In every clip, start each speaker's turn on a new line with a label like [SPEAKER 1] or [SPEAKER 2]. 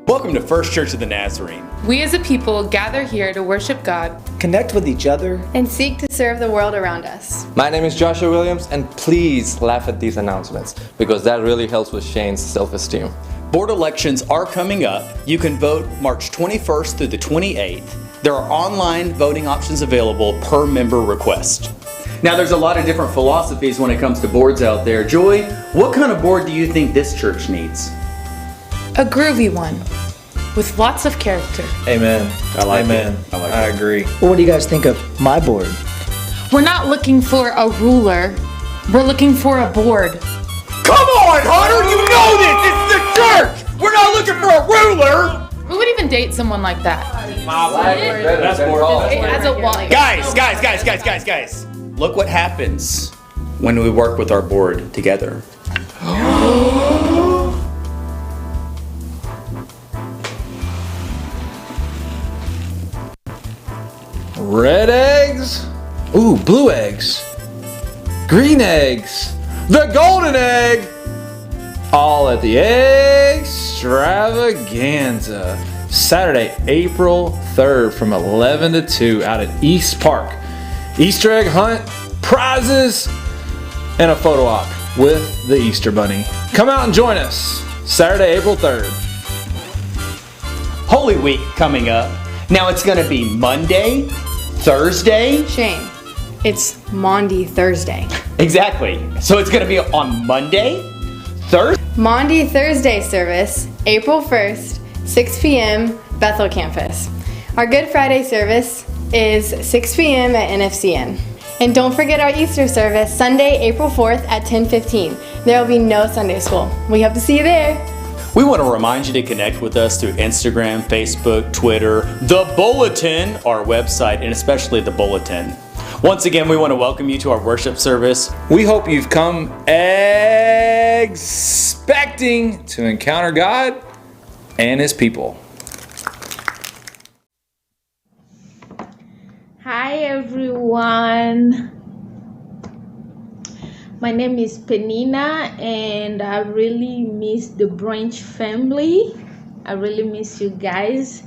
[SPEAKER 1] Welcome to First Church of the Nazarene.
[SPEAKER 2] We as a people gather here to worship God,
[SPEAKER 3] connect with each other,
[SPEAKER 4] and seek to serve the world around us.
[SPEAKER 5] My name is Joshua Williams, and please laugh at these announcements because that really helps with Shane's self-esteem.
[SPEAKER 1] Board elections are coming up. You can vote March 21st through the 28th. There are online voting options available per member request. Now, there's a lot of different philosophies when it comes to boards out there. Joy, what kind of board do you think this church needs?
[SPEAKER 2] a groovy one with lots of character.
[SPEAKER 6] Amen.
[SPEAKER 1] I like
[SPEAKER 6] Amen.
[SPEAKER 1] it.
[SPEAKER 6] I agree.
[SPEAKER 3] Well, what do you guys think of my board?
[SPEAKER 2] We're not looking for a ruler, we're looking for a board.
[SPEAKER 1] Come on, Hunter, you know this! It's the church! We're not looking for a ruler!
[SPEAKER 2] Who would even date someone like that?
[SPEAKER 5] That's more.
[SPEAKER 2] As a wife.
[SPEAKER 1] Guys! Look what happens when we work with our board together.
[SPEAKER 6] Red eggs. Ooh, blue eggs. Green eggs. The golden egg. All at the Extravaganza. Saturday, April 3rd from 11 to 2 out at East Park. Easter egg hunt, prizes, and a photo op with the Easter Bunny. Come out and join us. Saturday, April 3rd.
[SPEAKER 1] Holy Week coming up. Now it's gonna be Monday, Thursday.
[SPEAKER 4] Shane, it's Maundy Thursday.
[SPEAKER 1] Exactly. So it's gonna be on Monday, Thursday.
[SPEAKER 4] Maundy Thursday service, April 1st, 6 p.m., Bethel campus. Our Good Friday service is 6 p.m. at NFCN. And don't forget our Easter service, Sunday, April 4th at 10:15. There will be no Sunday school. We hope to see you there.
[SPEAKER 1] We want to remind you to connect with us through Instagram, Facebook, Twitter, the Bulletin, our website, and especially the Bulletin. Once again, we want to welcome you to our worship service.
[SPEAKER 6] We hope you've come expecting to encounter God and His people.
[SPEAKER 7] Hi everyone. My name is Penina and I really miss the Branch family. I really miss you guys.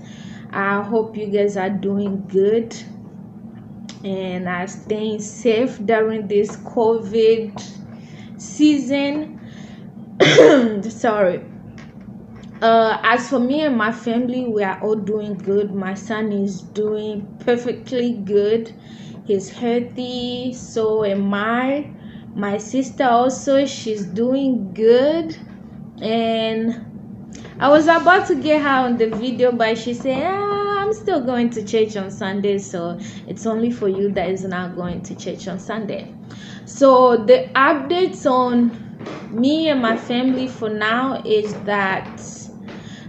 [SPEAKER 7] I hope you guys are doing good and are staying safe during this COVID season. Sorry. As for me and my family, we are all doing good. My son is doing perfectly good. He's healthy, so am I. My sister also, she's doing good. And I was about to get her on the video, but she said, I'm still going to church on Sunday, so it's only for you that is not going to church on Sunday. So the updates on me and my family for now is that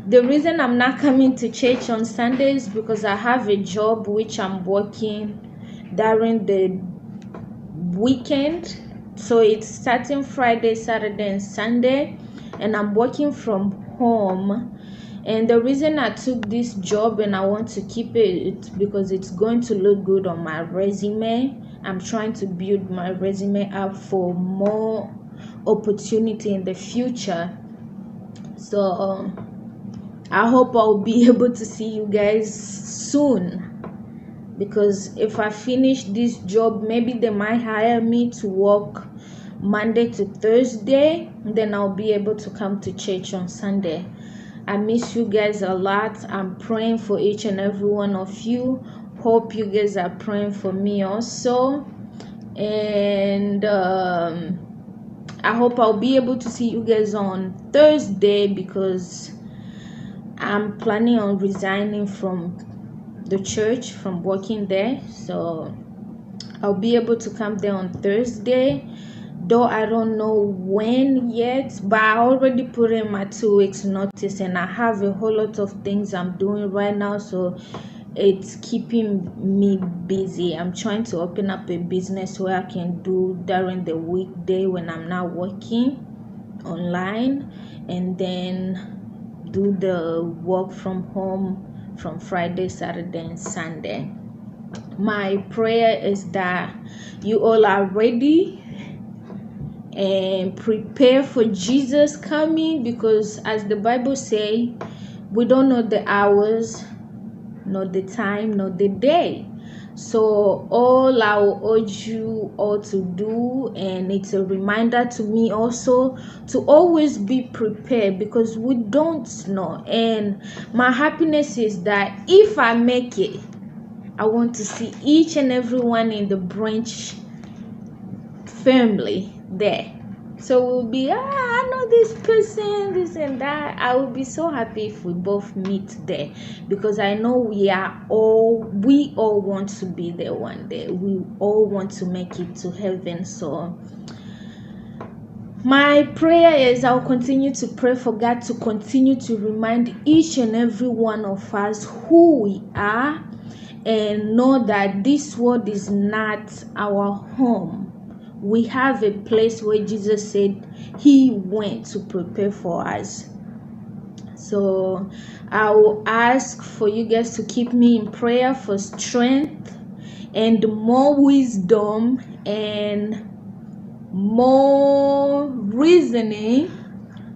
[SPEAKER 7] the reason I'm not coming to church on Sundays is because I have a job which I'm working during the weekend. So it's starting Friday, Saturday, and Sunday, and I'm working from home. And the reason I took this job and I want to keep it because it's going to look good on my resume. I'm trying to build my resume up for more opportunity in the future. So I hope I'll be able to see you guys soon, because if I finish this job, maybe they might hire me to work Monday to Thursday, then I'll be able to come to church on Sunday. I miss you guys a lot. I'm praying for each and every one of you. Hope you guys are praying for me also. And I hope I'll be able to see you guys on Thursday, because I'm planning on resigning from the church, from working there. So I'll be able to come there on Thursday, though I don't know when yet, but I already put in my 2 weeks notice, and I have a whole lot of things I'm doing right now, so it's keeping me busy. I'm trying to open up a business where I can do during the weekday when I'm not working online, and then do the work from home from Friday, Saturday, and Sunday. My prayer is that you all are ready and prepare for Jesus coming, because as the Bible says, we don't know the hours, not the time, not the day. So all I will urge you all to do, and it's a reminder to me also, to always be prepared, because we don't know. And my happiness is that if I make it, I want to see each and everyone in the branch family there. So we'll be, I know this person, this and that. I will be so happy if we both meet there, because I know we all want to be there one day. We all want to make it to heaven. So my prayer is I'll continue to pray for God to continue to remind each and every one of us who we are, and know that this world is not our home. We have a place where Jesus said he went to prepare for us. So I will ask for you guys to keep me in prayer for strength and more wisdom and more reasoning,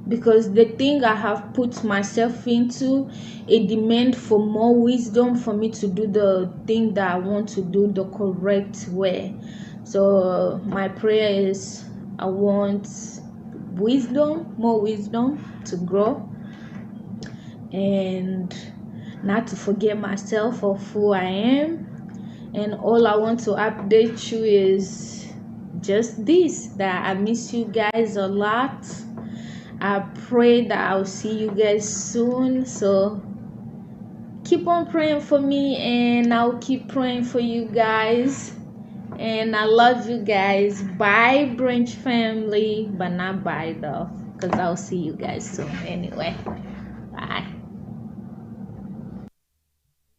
[SPEAKER 7] because the thing I have put myself into, a demand for more wisdom for me to do the thing that I want to do the correct way. So my prayer is I want wisdom, more wisdom to grow, and not to forget myself of who I am. And all I want to update you is just this, that I miss you guys a lot. I pray that I'll see you guys soon. So keep on praying for me, and I'll keep praying for you guys. And I love you guys. Bye, Branch family. But not bye though, because I'll see you guys soon anyway. Bye.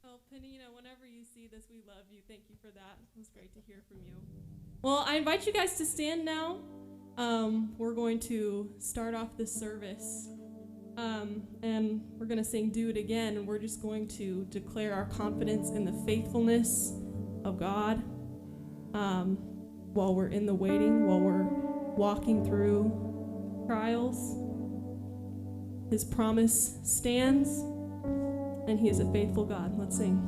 [SPEAKER 8] Well, Penina, whenever you see this, we love you. Thank you for that. It was great to hear from you. Well, I invite you guys to stand now. We're going to start off this service. And we're going to sing Do It Again. And we're just going to declare our confidence in the faithfulness of God. While we're in the waiting, while we're walking through trials, his promise stands, and he is a faithful God. Let's sing.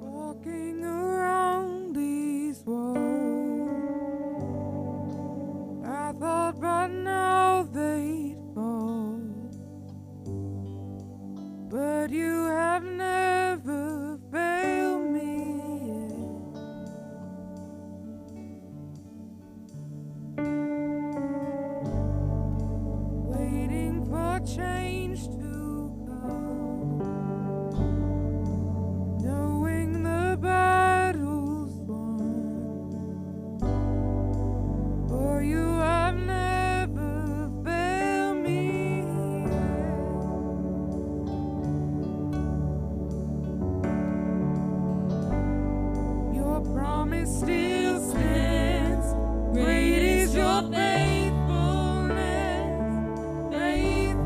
[SPEAKER 9] Walking around these walls, I thought by now they'd fall, but you have never failed me yet. Waiting for change to come, knowing the battle's won, for you have never failed me yet. Your promise still stands. Great is your faithfulness, faithfulness.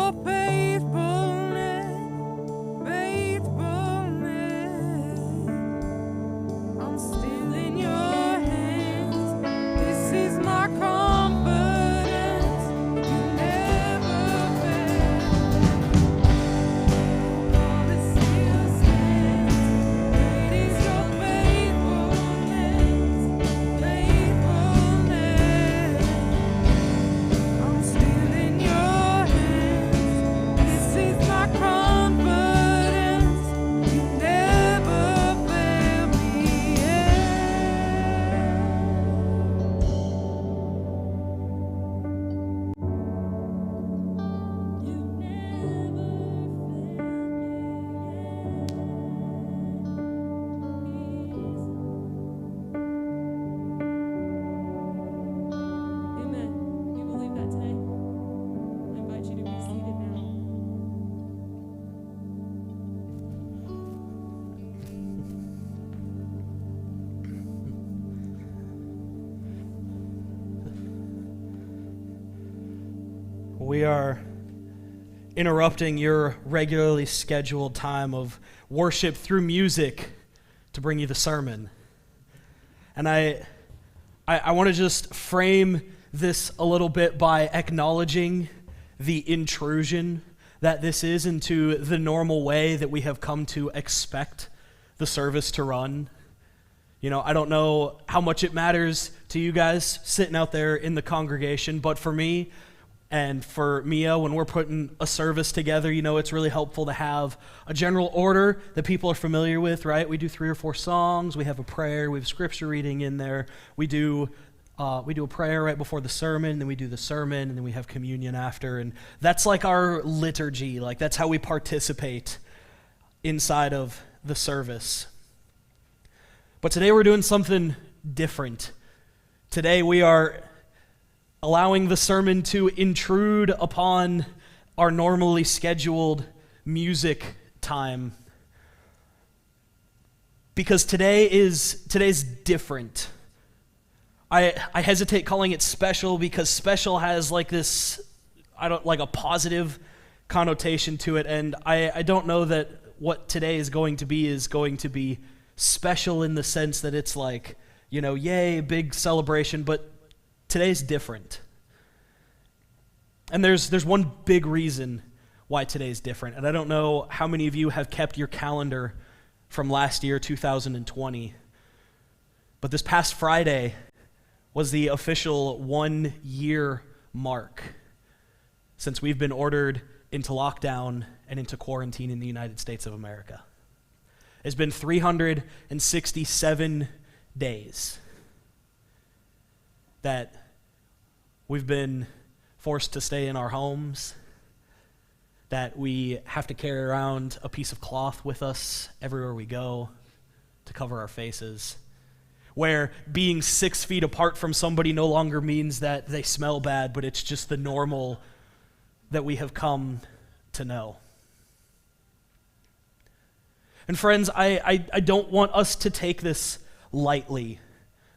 [SPEAKER 9] your faithfulness, faithfulness. I'm still in your hands. This is my confidence. You never fail. Promise still stands. Great is your faithfulness, faithfulness. I'm still in your hands. This is my confidence. You never fail me yet. You
[SPEAKER 8] Amen. You believe that today? I invite you to be seated now.
[SPEAKER 10] We are interrupting your regularly scheduled time of worship through music to bring you the sermon. And I want to just frame this a little bit by acknowledging the intrusion that this is into the normal way that we have come to expect the service to run. You know, I don't know how much it matters to you guys sitting out there in the congregation, but for me and for Mia, when we're putting a service together, you know, it's really helpful to have a general order that people are familiar with, right? We do 3 or 4 songs, we have a prayer, we have scripture reading in there, we do a prayer right before the sermon, then we do the sermon, and then we have communion after, and that's like our liturgy, like that's how we participate inside of the service. But today we're doing something different. Today we are allowing the sermon to intrude upon our normally scheduled music time. Because today's different. I hesitate calling it special because special has like this, like a positive connotation to it, and I don't know that what today is going to be special in the sense that it's like, you know, yay, big celebration, but today's different. And there's one big reason why today's different. And I don't know how many of you have kept your calendar from last year, 2020. But this past Friday was the official 1-year mark since we've been ordered into lockdown and into quarantine in the United States of America. It's been 367 days that we've been forced to stay in our homes, that we have to carry around a piece of cloth with us everywhere we go to cover our faces, where being 6 feet apart from somebody no longer means that they smell bad, but it's just the normal that we have come to know. And friends, I don't want us to take this lightly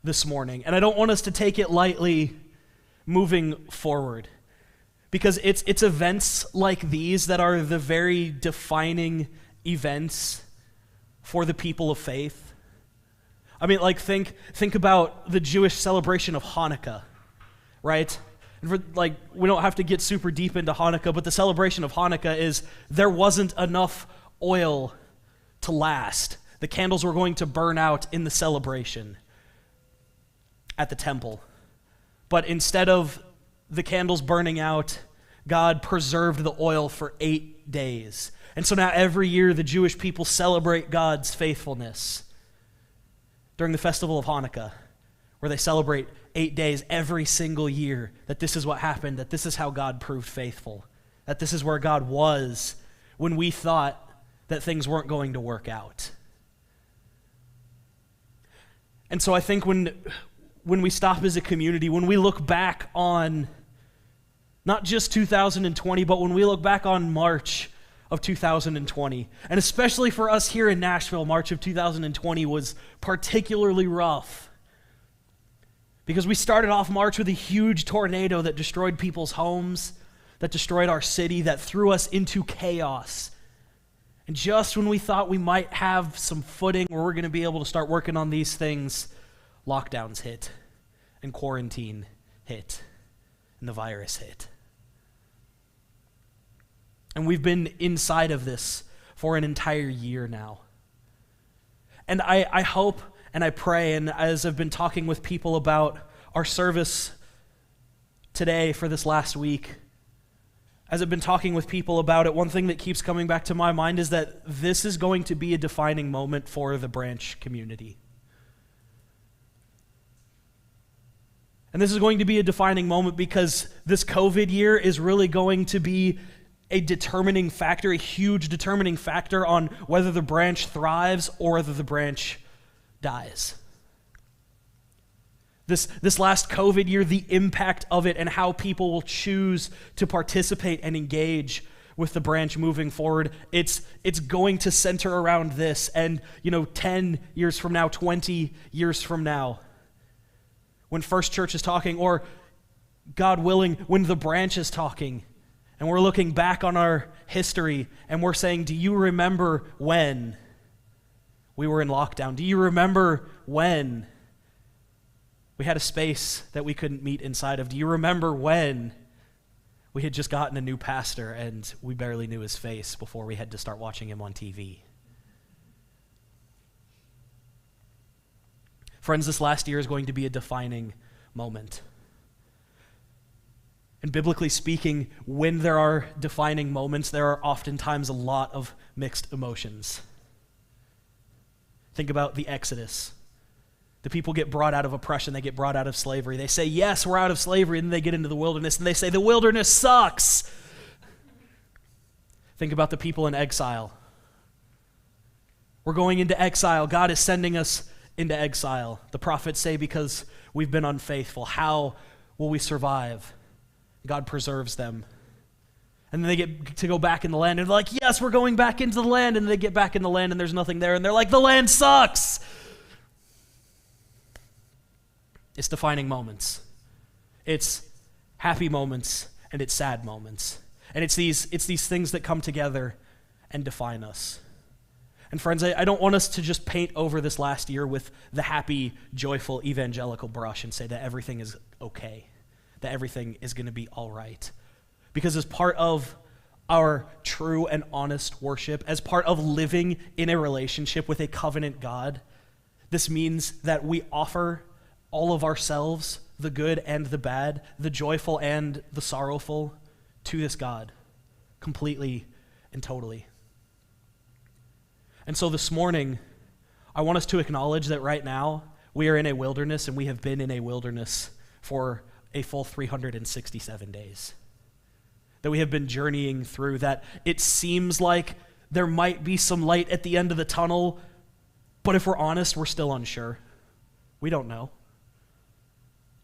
[SPEAKER 10] this morning, and I don't want us to take it lightly moving forward, because it's events like these that are the very defining events for the people of faith. I mean, like, think about the Jewish celebration of Hanukkah, right? Like, we don't have to get super deep into Hanukkah, but the celebration of Hanukkah is there wasn't enough oil to last. The candles were going to burn out in the celebration at the temple. But instead of the candles burning out, God preserved the oil for 8 days. And so now every year the Jewish people celebrate God's faithfulness during the festival of Hanukkah, where they celebrate 8 days every single year, that this is what happened, that this is how God proved faithful, that this is where God was when we thought that things weren't going to work out. And so I think when we stop as a community, when we look back on not just 2020, but when we look back on March of 2020, and especially for us here in Nashville, March of 2020 was particularly rough because we started off March with a huge tornado that destroyed people's homes, that destroyed our city, that threw us into chaos. And just when we thought we might have some footing where we're going to be able to start working on these things, lockdowns hit, and quarantine hit, and the virus hit. And we've been inside of this for an entire year now. And I hope and I pray, and as I've been talking with people about our service today for this last week, as I've been talking with people about it, one thing that keeps coming back to my mind is that this is going to be a defining moment for the Branch community. And this is going to be a defining moment because this COVID year is really going to be a determining factor, a huge determining factor on whether the Branch thrives or whether the Branch dies. This last COVID year, the impact of it and how people will choose to participate and engage with the Branch moving forward, it's going to center around this. And 10 years from now, 20 years from now, when First Church is talking, or God willing, when the Branch is talking, and we're looking back on our history and we're saying, do you remember when we were in lockdown? Do you remember when we had a space that we couldn't meet inside of? Do you remember when we had just gotten a new pastor and we barely knew his face before we had to start watching him on TV? Friends, this last year is going to be a defining moment. And biblically speaking, when there are defining moments, there are oftentimes a lot of mixed emotions. Think about the Exodus. The people get brought out of oppression, they get brought out of slavery. They say, yes, we're out of slavery, and then they get into the wilderness, and they say, the wilderness sucks. Think about the people in exile. We're going into exile. God is sending us into exile. The prophets say, because we've been unfaithful, how will we survive? God preserves them. And then they get to go back in the land, and they're like, yes, we're going back into the land, and they get back in the land, and there's nothing there, and they're like, the land sucks. It's defining moments. It's happy moments, and it's sad moments. And it's these things that come together and define us. And friends, I don't want us to just paint over this last year with the happy, joyful, evangelical brush and say that everything is okay, that everything is going to be all right. Because as part of our true and honest worship, as part of living in a relationship with a covenant God, this means that we offer all of ourselves, the good and the bad, the joyful and the sorrowful, to this God, completely and totally. And so this morning, I want us to acknowledge that right now, we are in a wilderness, and we have been in a wilderness for a full 367 days. That we have been journeying through, that it seems like there might be some light at the end of the tunnel, but if we're honest, we're still unsure. We don't know.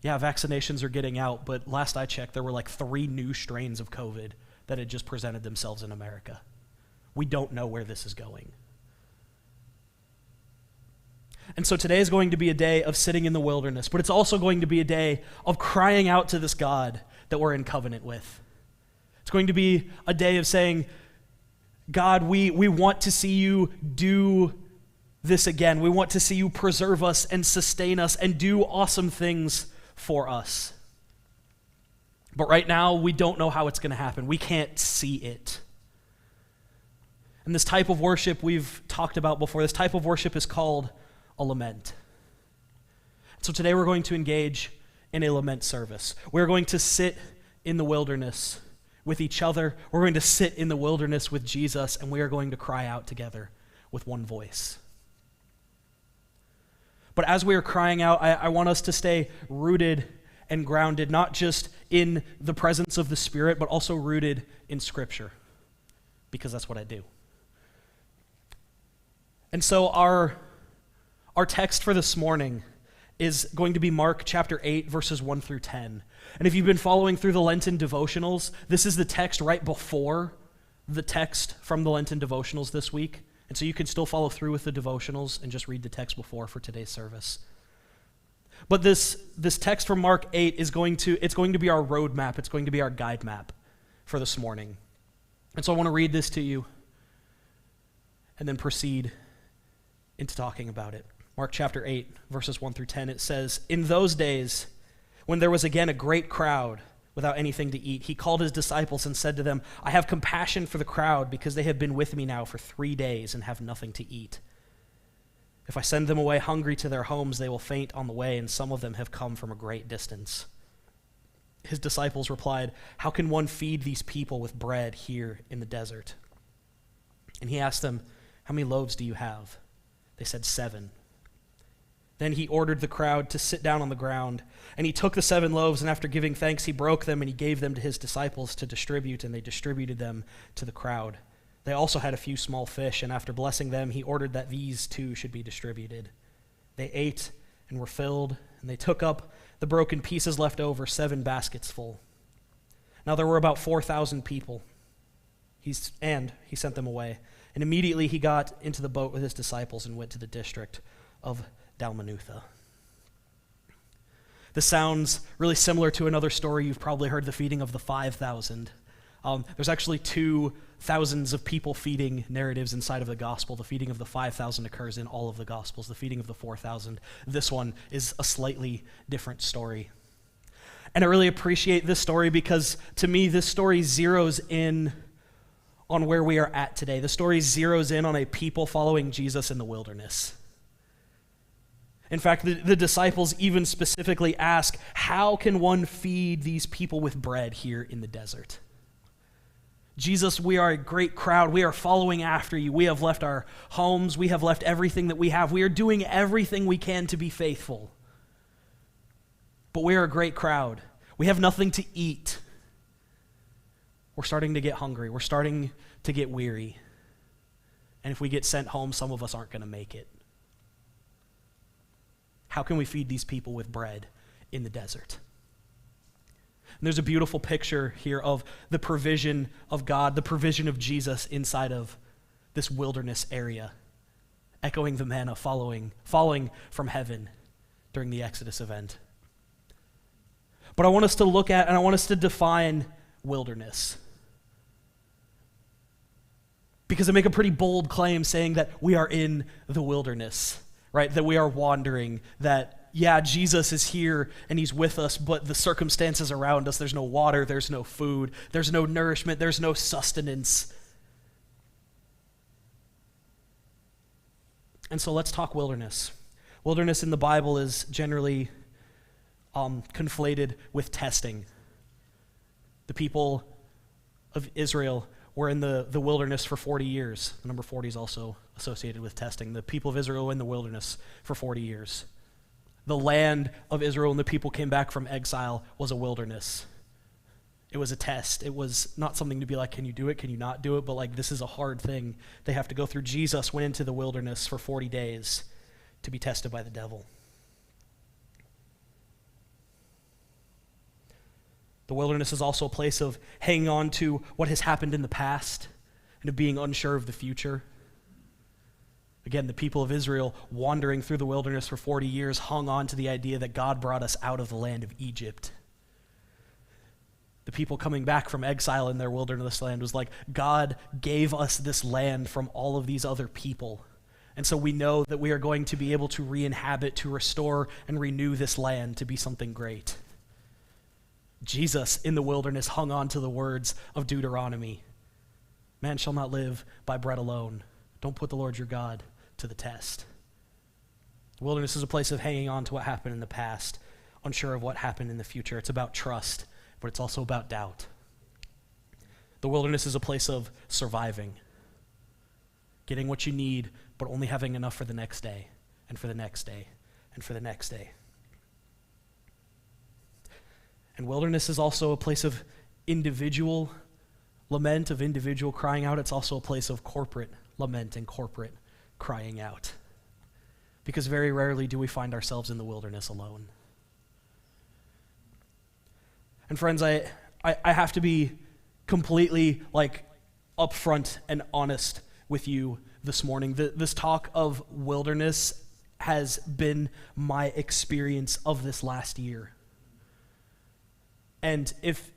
[SPEAKER 10] Yeah, vaccinations are getting out, but last I checked, there were like 3 new strains of COVID that had just presented themselves in America. We don't know where this is going. And so today is going to be a day of sitting in the wilderness, but it's also going to be a day of crying out to this God that we're in covenant with. It's going to be a day of saying, God, we want to see you do this again. We want to see you preserve us and sustain us and do awesome things for us. But right now, we don't know how it's going to happen. We can't see it. And this type of worship we've talked about before, this type of worship is called a lament. So today we're going to engage in a lament service. We're going to sit in the wilderness with each other. We're going to sit in the wilderness with Jesus, and we are going to cry out together with one voice. But as we are crying out, I want us to stay rooted and grounded, not just in the presence of the Spirit, but also rooted in Scripture, because that's what I do. And so our text for this morning is going to be Mark chapter 8, verses 1 through 10. And if you've been following through the Lenten devotionals, this is the text right before the text from the Lenten devotionals this week. And so you can still follow through with the devotionals and just read the text before for today's service. But this text from Mark 8 is going to be our roadmap. It's going to be our guide map for this morning. And so I want to read this to you and then proceed into talking about it. Mark chapter 8, verses 1 through 10, it says, "In those days, when there was again a great crowd without anything to eat, he called his disciples and said to them, 'I have compassion for the crowd because they have been with me now for 3 days and have nothing to eat. If I send them away hungry to their homes, they will faint on the way, and some of them have come from a great distance.' His disciples replied, 'How can one feed these people with bread here in the desert?' And he asked them, 'How many loaves do you have?' They said, 7. Then he ordered the crowd to sit down on the ground, and he took the 7 loaves, and after giving thanks, he broke them, and he gave them to his disciples to distribute, and they distributed them to the crowd. They also had a few small fish, and after blessing them, he ordered that these too should be distributed. They ate and were filled, and they took up the broken pieces left over, 7 baskets full. Now there were about 4,000 people, and he sent them away. And immediately he got into the boat with his disciples and went to the district of Dalmanutha." This sounds really similar to another story you've probably heard, the feeding of the 5,000. There's actually 2 thousands of people feeding narratives inside of the gospel. The feeding of the 5,000 occurs in all of the gospels. The feeding of the 4,000, this one is a slightly different story. And I really appreciate this story because to me, this story zeroes in on where we are at today. The story zeroes in on a people following Jesus in the wilderness. In fact, the disciples even specifically ask, how can one feed these people with bread here in the desert? Jesus, we are a great crowd. We are following after you. We have left our homes. We have left everything that we have. We are doing everything we can to be faithful. But we are a great crowd. We have nothing to eat. We're starting to get hungry. We're starting to get weary. And if we get sent home, some of us aren't going to make it. How can we feed these people with bread in the desert? And there's a beautiful picture here of the provision of God, the provision of Jesus inside of this wilderness area, echoing the manna falling from heaven during the Exodus event. But I want us to look at and I want us to define wilderness. Because I make a pretty bold claim saying that we are in the wilderness, right? That we are wandering, that, yeah, Jesus is here and he's with us, but the circumstances around us, there's no water, there's no food, there's no nourishment, there's no sustenance. And so let's talk wilderness. Wilderness in the Bible is generally conflated with testing. The people of Israel were in the wilderness for 40 years. The number 40 is also associated with testing. The people of Israel were in the wilderness for 40 years. The land of Israel and the people came back from exile was a wilderness. It was a test. It was not something to be like, can you do it? Can you not do it? But like, this is a hard thing they have to go through. Jesus went into the wilderness for 40 days to be tested by the devil. The wilderness is also a place of hanging on to what has happened in the past and of being unsure of the future. Again, the people of Israel wandering through the wilderness for 40 years hung on to the idea that God brought us out of the land of Egypt. The people coming back from exile in their wilderness land was like, God gave us this land from all of these other people. And so we know that we are going to be able to re-inhabit, to restore and renew this land to be something great. Jesus in the wilderness hung on to the words of Deuteronomy. Man shall not live by bread alone. Don't put the Lord your God to the test. The wilderness is a place of hanging on to what happened in the past, unsure of what happened in the future. It's about trust, but it's also about doubt. The wilderness is a place of surviving, getting what you need, but only having enough for the next day, and for the next day, and for the next day. And wilderness is also a place of individual lament, of individual crying out. It's also a place of corporate lament and corporate crying out. Because very rarely do we find ourselves in the wilderness alone. And friends, I have to be completely upfront and honest with you this morning. This talk of wilderness has been my experience of this last year. And if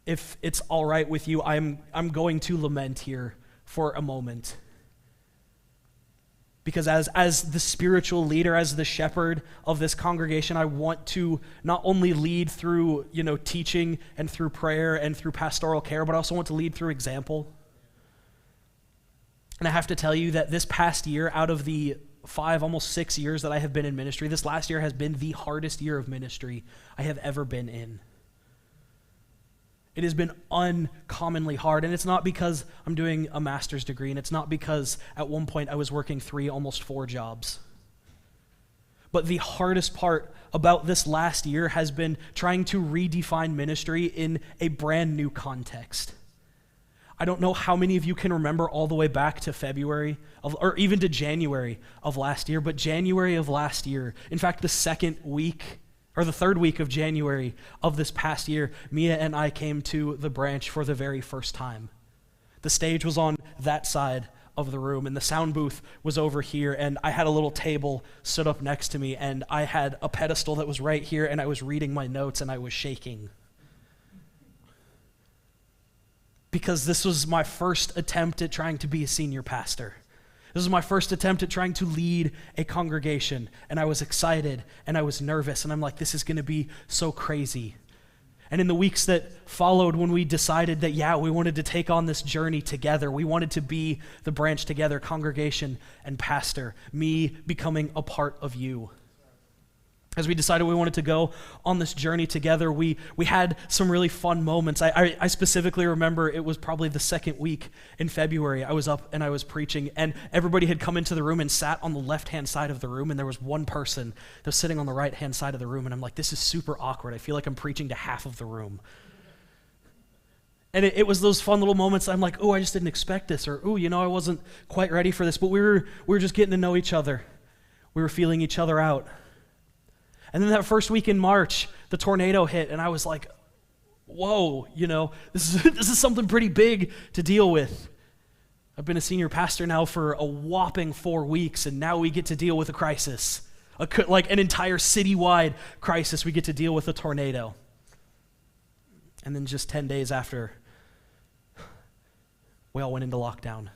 [SPEAKER 10] if it's all right with you, I'm going to lament here for a moment. Because as the spiritual leader, as the shepherd of this congregation, I want to not only lead through, teaching and through prayer and through pastoral care, but I also want to lead through example. And I have to tell you that this past year, out of the 5, almost 6 years that I have been in ministry, this last year has been the hardest year of ministry I have ever been in. It has been uncommonly hard, and it's not because I'm doing a master's degree, and it's not because at one point I was working 3, almost 4 jobs. But the hardest part about this last year has been trying to redefine ministry in a brand new context. I don't know how many of you can remember all the way back to February, or even to January of last year, but January of last year, in fact, the third week of January of this past year, Mia and I came to the branch for the very first time. The stage was on that side of the room, and the sound booth was over here, and I had a little table stood up next to me, and I had a pedestal that was right here, and I was reading my notes, and I was shaking. Because this was my first attempt at trying to be a senior pastor. This was my first attempt at trying to lead a congregation, and I was excited, and I was nervous, and I'm like, this is going to be so crazy. And in the weeks that followed, when we decided that, we wanted to take on this journey together, we wanted to be the branch together, congregation and pastor, me becoming a part of you. As we decided we wanted to go on this journey together, we had some really fun moments. I specifically remember it was probably the second week in February. I was up and I was preaching, and everybody had come into the room and sat on the left-hand side of the room, and there was one person that was sitting on the right-hand side of the room, and I'm like, this is super awkward. I feel like I'm preaching to half of the room. And it was those fun little moments. I'm like, I just didn't expect this, or, I wasn't quite ready for this, but we were just getting to know each other. We were feeling each other out. And then that first week in March, the tornado hit, and I was like, whoa, this is something pretty big to deal with. I've been a senior pastor now for a whopping 4 weeks, and now we get to deal with a crisis, like an entire citywide crisis. We get to deal with a tornado. And then just 10 days after, we all went into lockdown.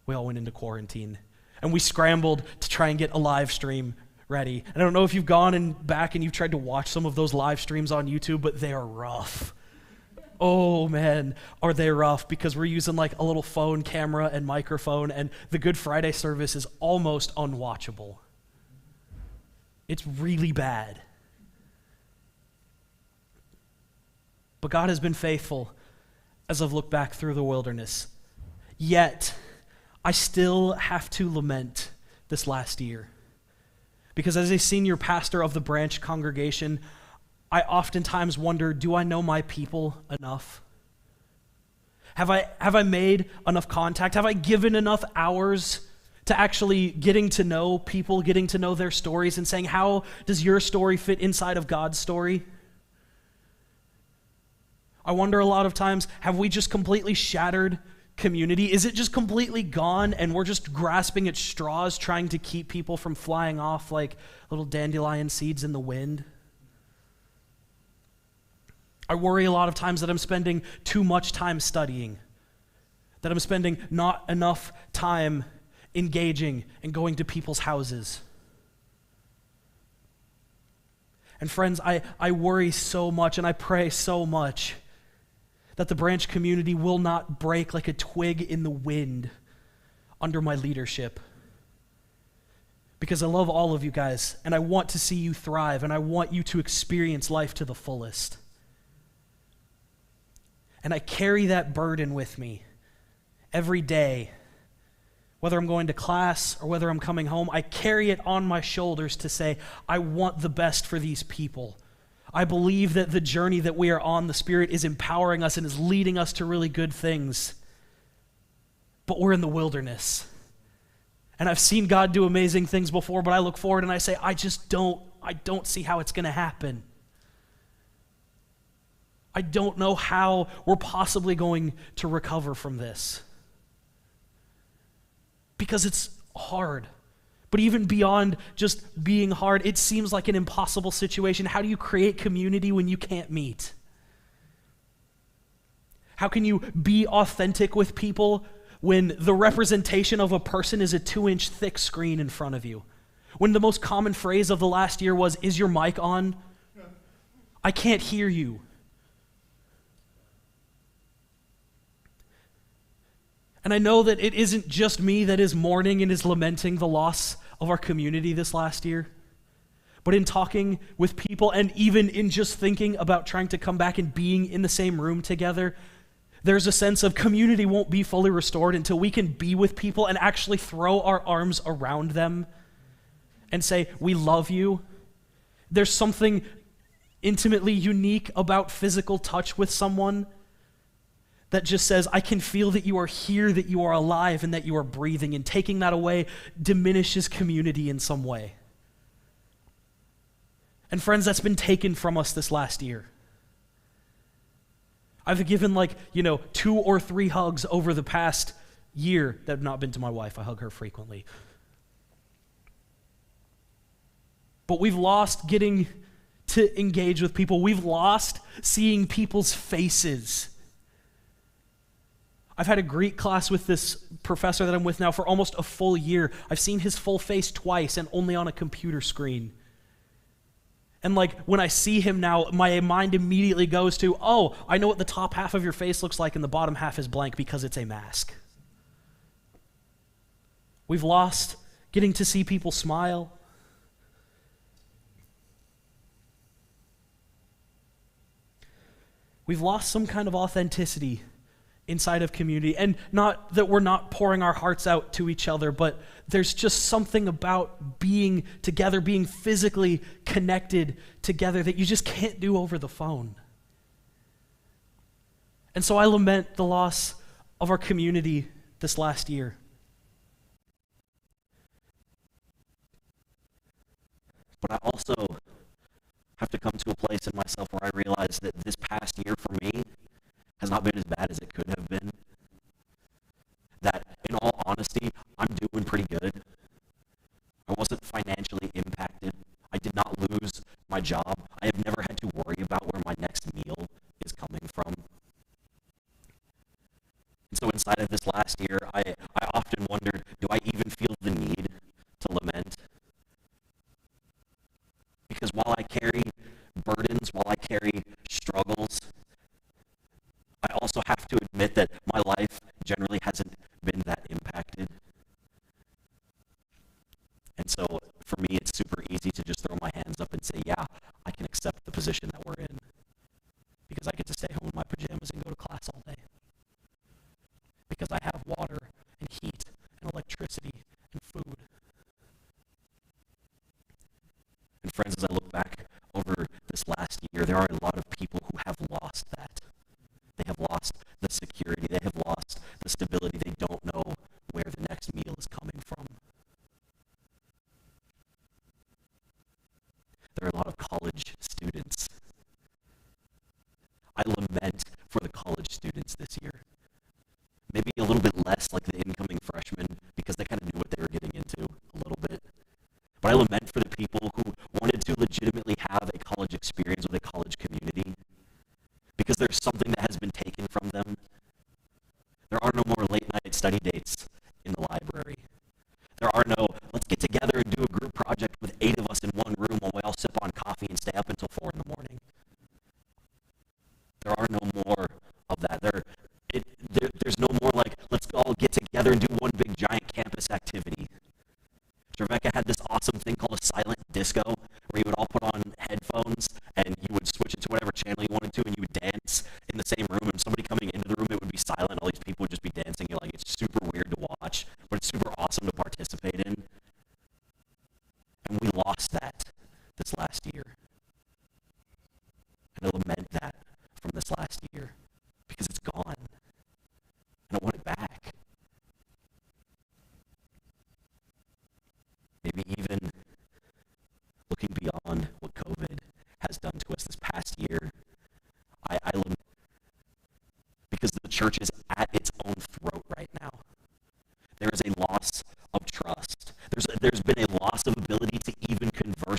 [SPEAKER 10] We all went into quarantine. And we scrambled to try and get a live stream ready. And I don't know if you've gone back and you've tried to watch some of those live streams on YouTube, but they are rough. Oh man, are they rough, because we're using like a little phone camera and microphone, and the Good Friday service is almost unwatchable. It's really bad. But God has been faithful as I've looked back through the wilderness. Yet, I still have to lament this last year. Because as a senior pastor of the branch congregation, I oftentimes wonder, do I know my people enough? Have I made enough contact? Have I given enough hours to actually getting to know people, getting to know their stories, and saying, how does your story fit inside of God's story? I wonder a lot of times, have we just completely shattered community? Is it just completely gone, and we're just grasping at straws trying to keep people from flying off like little dandelion seeds in the wind? I worry a lot of times that I'm spending too much time studying, that I'm spending not enough time engaging and going to people's houses. And friends, I worry so much, and I pray so much that the branch community will not break like a twig in the wind under my leadership. Because I love all of you guys, and I want to see you thrive, and I want you to experience life to the fullest. And I carry that burden with me every day. Whether I'm going to class or whether I'm coming home, I carry it on my shoulders to say, I want the best for these people. I believe that the journey that we are on, the Spirit is empowering us and is leading us to really good things. But we're in the wilderness. And I've seen God do amazing things before, but I look forward and I say, I don't see how it's going to happen. I don't know how we're possibly going to recover from this. Because it's hard. But even beyond just being hard, it seems like an impossible situation. How do you create community when you can't meet? How can you be authentic with people when the representation of a person is a 2-inch thick screen in front of you? When the most common phrase of the last year was, "Is your mic on? I can't hear you." And I know that it isn't just me that is mourning and is lamenting the loss of our community this last year. But in talking with people and even in just thinking about trying to come back and being in the same room together, there's a sense of community won't be fully restored until we can be with people and actually throw our arms around them and say, "We love you." There's something intimately unique about physical touch with someone that just says, "I can feel that you are here, that you are alive, and that you are breathing," and taking that away diminishes community in some way. And friends, that's been taken from us this last year. I've given 2 or 3 hugs over the past year that have not been to my wife. I hug her frequently. But we've lost getting to engage with people. We've lost seeing people's faces. I've had a Greek class with this professor that I'm with now for almost a full year. I've seen his full face twice and only on a computer screen. And when I see him now, my mind immediately goes to, "Oh, I know what the top half of your face looks like and the bottom half is blank because it's a mask." We've lost getting to see people smile. We've lost some kind of authenticity inside of community. And not that we're not pouring our hearts out to each other, but there's just something about being together, being physically connected together that you just can't do over the phone. And so I lament the loss of our community this last year.
[SPEAKER 11] But I also have to come to a place in myself where I realize that this past year for me has not been as bad as it could have been. That, in all honesty, I'm doing pretty good. I wasn't financially impacted. I did not lose my job. I have never had to worry about where my next meal is coming from. And so inside of this last year, I often wondered, do I even feel the need to lament? Because while I carry burdens, while I carry struggles, I also have to admit that my life generally hasn't been that impacted. And so for me, it's super easy to just throw my hands up and say, yeah, I can accept the position that we're in because I get to stay home in my pajamas and go to class all day. Because I have water and heat and electricity and food. And friends, as I look back over this last year, there are a lot of people who have lost that. They have lost the security. They have lost the stability. They don't know where the next meal is coming from. There are a lot of college students. I lament for the college students this year. Maybe a little bit less like the incoming freshmen because they kind of knew what they were getting into a little bit. But I lament for the people who wanted to legitimately have a college experience with a college community because there's something that has been taken from them. There are no more late night study dates in the library. There are no, let's get together and do a group project with 8 of us in one room while we all sip on coffee and stay up until 4 in the morning. There are no more of that. There's no more like, let's all get together and do one big giant campus activity. Rebecca had this awesome thing called a silent disco, where you would all put on headphones and you would switch it to whatever channel you wanted to, and you would dance in the same room. And somebody coming into the room, it would be silent. All these people would just be dancing. You're like, it's super weird to watch, but it's super awesome to participate in. And we lost that this last year. And I lament that from this last year because it's gone. And I want it back. Maybe even looking beyond what COVID has done to us this past year, because the church is